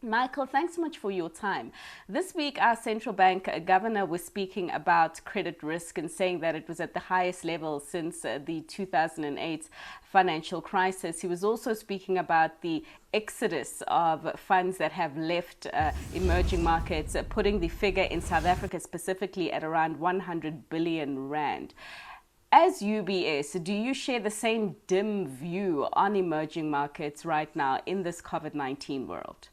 Michael, thanks so much for your time. This week, our central bank governor was speaking about credit risk and saying that it was at the highest level since the 2008 financial crisis. He was also speaking about the exodus of funds that have left emerging markets, putting the figure in South Africa specifically at around 100 billion rand. As UBS, do you share the same dim view on emerging markets right now in this COVID-19 world?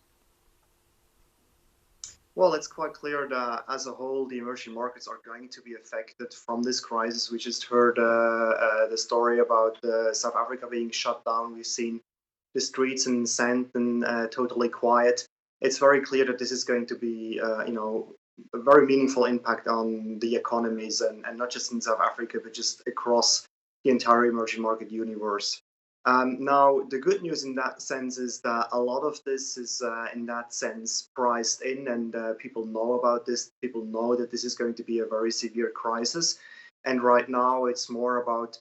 Well, it's quite clear that as a whole, the emerging markets are going to be affected from this crisis. We just heard the story about South Africa being shut down. We've seen the streets in Sandton totally quiet. It's very clear that this is going to be, a very meaningful impact on the economies, and not just in South Africa, but just across the entire emerging market universe. Now, the good news in that sense is that a lot of this is, in that sense, priced in, and people know about this. People know that this is going to be a very severe crisis, and right now it's more about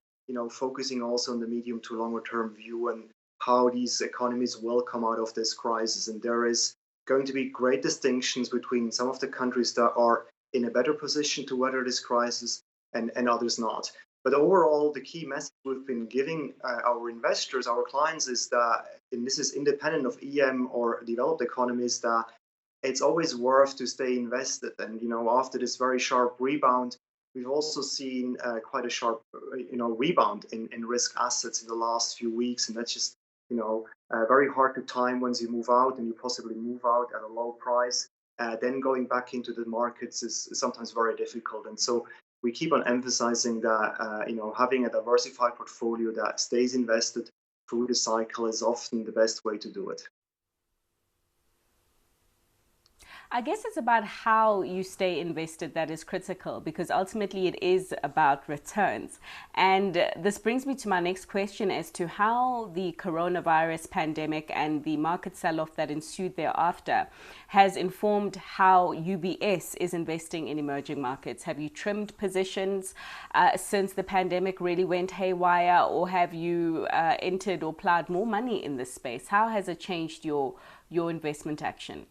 focusing also on the medium to longer term view and how these economies will come out of this crisis. And there is going to be great distinctions between some of the countries that are in a better position to weather this crisis and others not. But overall, the key message we've been giving our investors, our clients, is that, and this is independent of EM or developed economies, that it's always worth to stay invested. And after this very sharp rebound, we've also seen quite a sharp, rebound in risk assets in the last few weeks, and that's just very hard to time once you move out and you possibly move out at a low price. Then going back into the markets is sometimes very difficult, and so we keep on emphasizing that having a diversified portfolio that stays invested through the cycle is often the best way to do it. I guess it's about how you stay invested that is critical, because ultimately it is about returns. And this brings me to my next question as to how the coronavirus pandemic and the market sell off that ensued thereafter has informed how UBS is investing in emerging markets. Have you trimmed positions since the pandemic really went haywire, or have you entered or plowed more money in this space? How has it changed your investment action?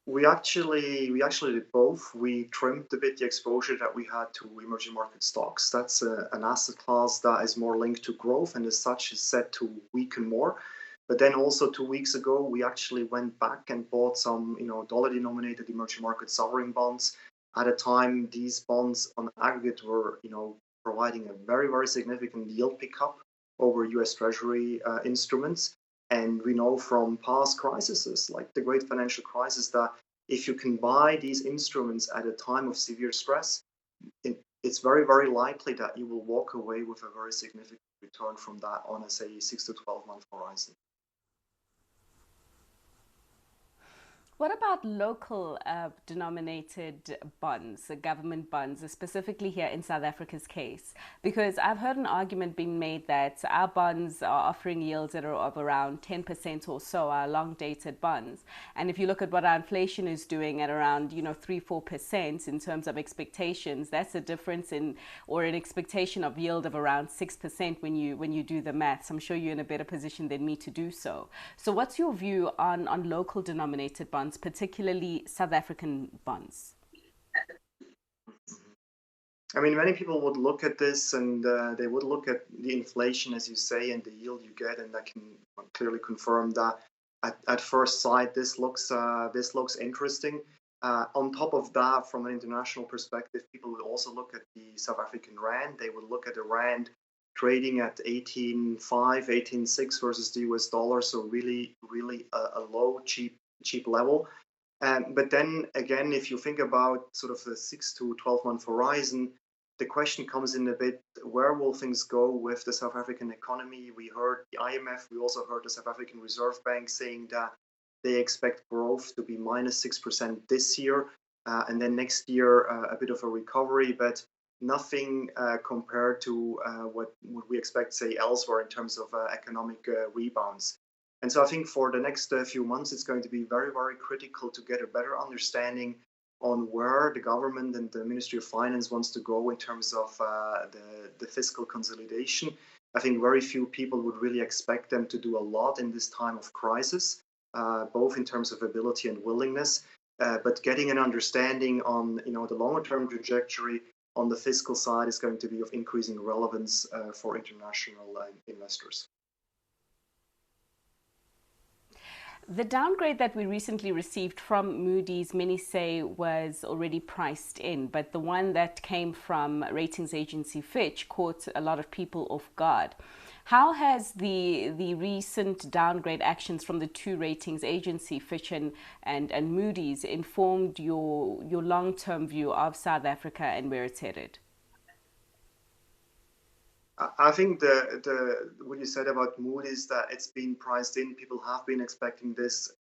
We actually did both. We trimmed a bit the exposure that we had to emerging market stocks. That's an asset class that is more linked to growth, and as such is set to weaken more. But then also 2 weeks ago, we actually went back and bought some, dollar-denominated emerging market sovereign bonds. At a time, these bonds on aggregate were, providing a very, very significant yield pickup over U.S. Treasury instruments. And we know from past crises, like the great financial crisis, that if you can buy these instruments at a time of severe stress, it's very, very likely that you will walk away with a very significant return from that on a, say, 6 to 12-month horizon. What about local denominated bonds, government bonds, specifically here in South Africa's case? Because I've heard an argument being made that our bonds are offering yields that are of around 10% or so, our long dated bonds. And if you look at what our inflation is doing at around, 3-4% in terms of expectations, that's a difference in, or an expectation of yield of around 6% when you do the maths. I'm sure you're in a better position than me to do so. So what's your view on local denominated bonds, particularly South African bonds? I mean, many people would look at this and they would look at the inflation, as you say, and the yield you get, and I can clearly confirm that at first sight, this looks interesting. On top of that, from an international perspective, people would also look at the South African rand. They would look at the rand trading at 18.5, 18.6 versus the US dollar, so really, really a low, cheap level. But then again, if you think about sort of the 6 to 12-month horizon, the question comes in a bit, where will things go with the South African economy? We heard the IMF, we also heard the South African Reserve Bank saying that they expect growth to be minus 6% this year, and then next year a bit of a recovery, but nothing compared to what we expect, say, elsewhere in terms of economic rebounds. And so I think for the next few months, it's going to be very, very critical to get a better understanding on where the government and the Ministry of Finance wants to go in terms of the fiscal consolidation. I think very few people would really expect them to do a lot in this time of crisis. both in terms of ability and willingness. But getting an understanding on the longer term trajectory on the fiscal side is going to be of increasing relevance for international investors. The downgrade that we recently received from Moodys, many say was already priced in, but the one that came from ratings agency Fitch caught a lot of people off guard. How has the recent downgrade actions from the two ratings agency, Fitch and Moodys, informed your long-term view of South Africa and where it's headed? I think what you said about Moodys, that it's been priced in. People have been expecting this.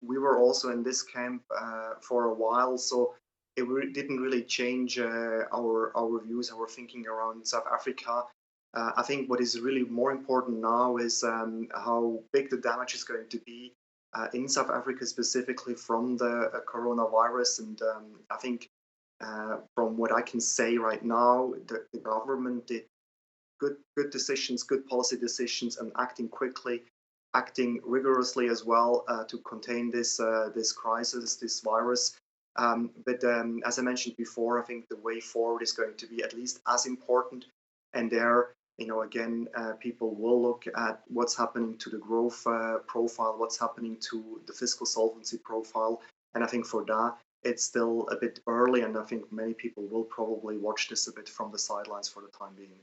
We were also in this camp for a while, so didn't really change our views, our thinking around South Africa. I think what is really more important now is how big the damage is going to be in South Africa, specifically from the coronavirus. And I think from what I can say right now, the government did good decisions, good policy decisions, and acting quickly, acting rigorously as well to contain this crisis, this virus. But as I mentioned before, I think the way forward is going to be at least as important. And there, again, people will look at what's happening to the growth profile, what's happening to the fiscal solvency profile. And I think for that, it's still a bit early, and I think many people will probably watch this a bit from the sidelines for the time being.